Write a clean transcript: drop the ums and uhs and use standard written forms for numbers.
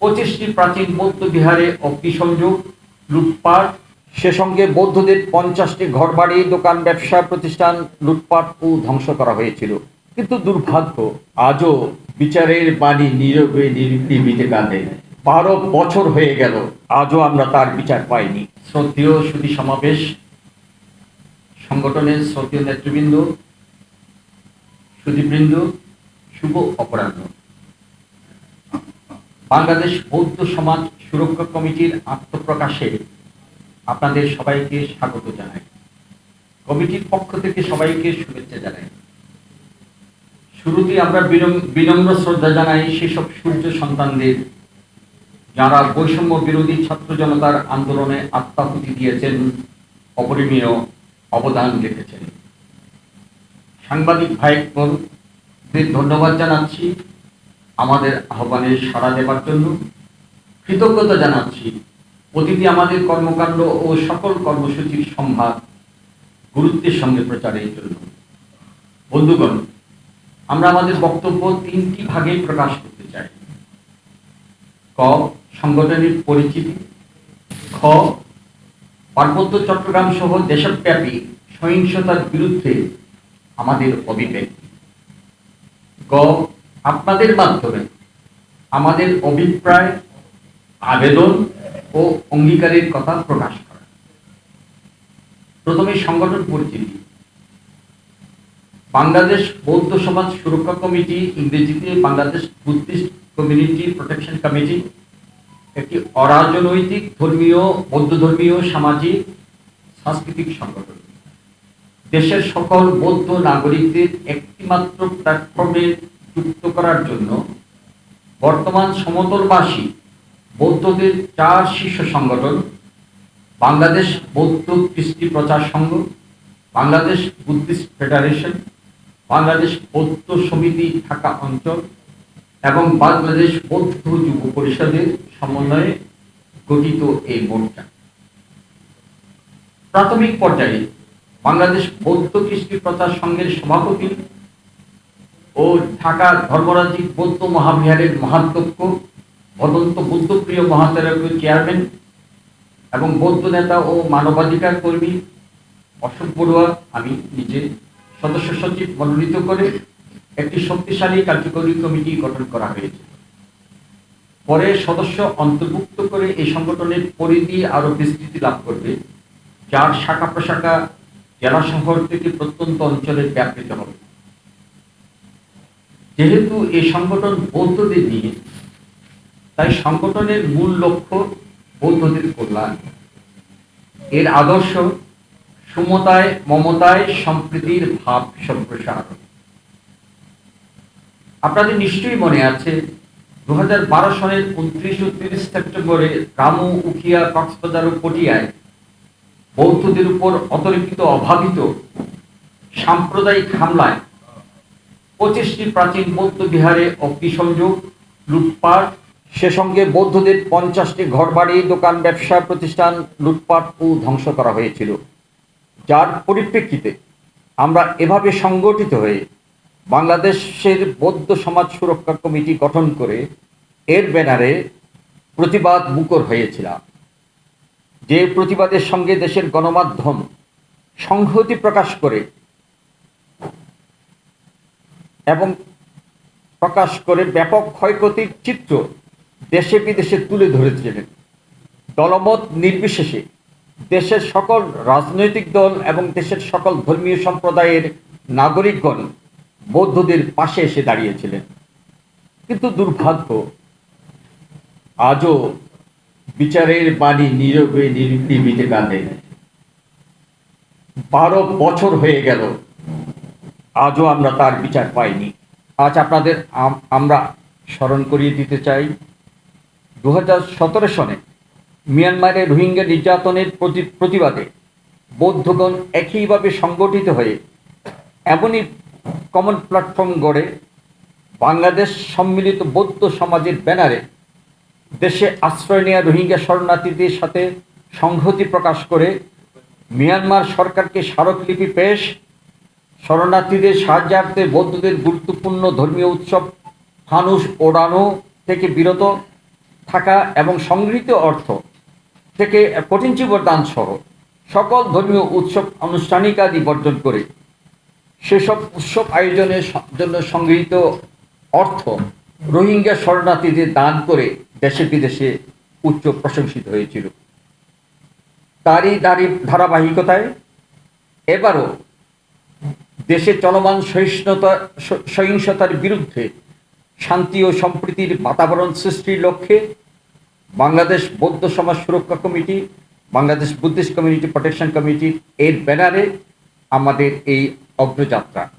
25টি প্রাচীন বৌদ্ধ বিহারে অগ্নিসংযোগ, লুটপাট, সে সঙ্গে বৌদ্ধদের 50টি ঘরবাড়ি, দোকান, ব্যবসা প্রতিষ্ঠান লুটপাট ও ধ্বংস করা হয়েছিল। কিন্তু দুর্ভাগ্য, আজও বিচারের বাণী নীরবে নির্বিঘ্নে কাঁদে। 12 বছর হয়ে গেল, আজও আমরা তার বিচার পাইনি। শ্রদ্ধেয় সুধী সমাবেশ, সংগঠনের শ্রদ্ধেয় নেতৃবৃন্দ, সুধীবৃন্দ, শুভ অপরাহ্ন। বাংলাদেশ বৌদ্ধ সমাজ সুরক্ষা কমিটির আত্মপ্রকাশে আপনাদের সবাইকে স্বাগত জানাই। কমিটির পক্ষ থেকে সবাইকে শুভেচ্ছা জানাই। শুরুতেই আমরা বিনম্র শ্রদ্ধা জানাই সেসব সূর্য সন্তানদের, যারা বৈষম্য বিরোধী ছাত্র জনতার আন্দোলনে আত্মাহুতি দিয়েছেন, অপরিমেয় অবদান রেখেছেন। সাংবাদিক ভাইদের ধন্যবাদ জানাচ্ছি আমাদের আহ্বানে সাড়া দেওয়ার জন্য। কৃতজ্ঞতা জানাচ্ছি প্রতিটি আমাদের কর্মকাণ্ড ও সকল কর্মসূচির সম্ভার গুরুত্বের সঙ্গে প্রচারের জন্য। বন্ধুগণ, আমরা আমাদের বক্তব্য 3টি ভাগে প্রকাশ করতে চাই। ক, সংগঠনের পরিচিতি। খ, পার্বত্য চট্টগ্রাম সহ দেশব্যাপী সহিংসতার বিরুদ্ধে আমাদের অভিব্যক্তি। গ, আপনাদের মাধ্যমে আমাদের অভিপ্রায়, আবেদন ও অঙ্গীকারের কথা প্রকাশ করা। প্রথমে সংগঠন পরিচিতি। বাংলাদেশ বৌদ্ধ সমাজ সুরক্ষা কমিটি, ইংরেজিতে Bangladesh Buddhist community protection committee, একটি অরাজনৈতিক ধর্মীয়, বৌদ্ধ ধর্মীয়, সামাজিক, সাংস্কৃতিক সংগঠন। দেশের সকল বৌদ্ধ নাগরিকদের একটিমাত্র প্ল্যাটফর্মে যুক্ত করার জন্য বর্তমান সমতলবাসী বৌদ্ধদের 4 শীর্ষ সংগঠন: বাংলাদেশ বৌদ্ধ কৃষ্টি প্রচার সংঘ, বাংলাদেশ বুদ্ধিস্ট ফেডারেশন, বাংলাদেশ বৌদ্ধ সমিতি ঢাকা অঞ্চল এবং বাংলাদেশ বৌদ্ধ যুব পরিষদের সমন্বয়ে গঠিত এই মোর্চা। প্রাথমিক পর্যায়ে বাংলাদেশ বৌদ্ধ কৃষ্টি প্রচার সংঘের সভাপতি ও ঢাকা ধর্মরাজিক বৌদ্ধ মহাবিহারের মহাধ্যক্ষ, ভদন্ত বুদ্ধপ্রিয় মহাতেরকের চেয়ারম্যান এবং বৌদ্ধ নেতা ও মানবাধিকার কর্মী অশোক বড়ুয়া আমি নিজে সদস্য সচিব মনোনীত করে একটি শক্তিশালী কার্যকরী কমিটি গঠন করা হয়েছে। পরে সদস্য অন্তর্ভুক্ত করে এই সংগঠনের পরিধি আরো বিস্তৃতি লাভ করবে, যার শাখা প্রশাখা জেলা শহর থেকে প্রত্যন্ত অঞ্চলে ব্যাপৃত হবে। যেহেতু এই সংগঠন বৌদ্ধদের নিয়ে, তাই সংগঠনের মূল লক্ষ্য বৌদ্ধদের কল্যাণ। এর আদর্শ সমতায়, মমতায়, সম্প্রীতির ভাব সম্প্রসার। আপনাদের নিশ্চয়ই মনে আছে 2012 সনের 29 ও 30 সেপ্টেম্বরে রামু, উখিয়া, কক্সবাজার ও পটিয়ায় বৌদ্ধদের উপর অতর্কিত অভাবিত সাম্প্রদায়িক হামলায় 25টি প্রাচীন বৌদ্ধ বিহারে অগ্নিসংযোগ, লুটপাট, সে সঙ্গে বৌদ্ধদের 50টি ঘরবাড়ি, দোকান, ব্যবসা প্রতিষ্ঠান লুটপাট ও ধ্বংস করা হয়েছিল। যার পরিপ্রেক্ষিতে আমরা এভাবে সংগঠিত হয়ে বাংলাদেশের বৌদ্ধ সমাজ সুরক্ষা কমিটি গঠন করে এর ব্যানারে প্রতিবাদ মুখর হয়েছিলাম। যে প্রতিবাদের সঙ্গে দেশের গণমাধ্যম সংহতি প্রকাশ করে ব্যাপক ক্ষয়ক্ষতির চিত্র দেশে বিদেশে তুলে ধরেছিলেন। দলমত নির্বিশেষে দেশের সকল রাজনৈতিক দল এবং দেশের সকল ধর্মীয় সম্প্রদায়ের নাগরিকগণ বৌদ্ধদের পাশে এসে দাঁড়িয়েছিলেন। কিন্তু দুর্ভাগ্য, আজও বিচারের বাণী নীরবে নির্বিঘ্নে কাঁদে। 12 বছর হয়ে গেল, আজও আমরা তার বিচার পাইনি। আজ আপনাদের আমরা স্মরণ করিয়ে দিতে চাই 2017 সনে মিয়ানমারে রোহিঙ্গা নির্যাতনের প্রতিবাদে বৌদ্ধগণ একইভাবে সংগঠিত হয়ে এমনই কমন প্ল্যাটফর্ম গড়ে বাংলাদেশ সম্মিলিত বৌদ্ধ সমাজের ব্যানারে দেশে আশ্রয় নেওয়া রোহিঙ্গা শরণার্থীদের সাথে সংহতি প্রকাশ করে মিয়ানমার সরকারকে স্মারকলিপি পেশ, শরণার্থীদের সাহায্যার্থে বৌদ্ধদের গুরুত্বপূর্ণ ধর্মীয় উৎসব ফানুস ওড়ানো থেকে বিরত থাকা এবং সংগৃহীত অর্থ থেকে কোটিঞ্চিবর দান সহ সকল ধর্মীয় উৎসব আনুষ্ঠানিকাদি বর্জন করে সেসব উৎসব আয়োজনের জন্য সংগৃহীত অর্থ রোহিঙ্গা শরণার্থীদের দান করে দেশে বিদেশে উচ্চ প্রশংসিত হয়েছিল। তারই ধারাবাহিকতায় এবারও দেশে চলমান সহিংসতার বিরুদ্ধে শান্তি ও সম্প্রীতির বাতাবরণ সৃষ্টির লক্ষ্যে বাংলাদেশ বৌদ্ধ সমাজ সুরক্ষা committee, Bangladesh Buddhist community protection committee এর ব্যানারে আমাদের এই অগ্রযাত্রা।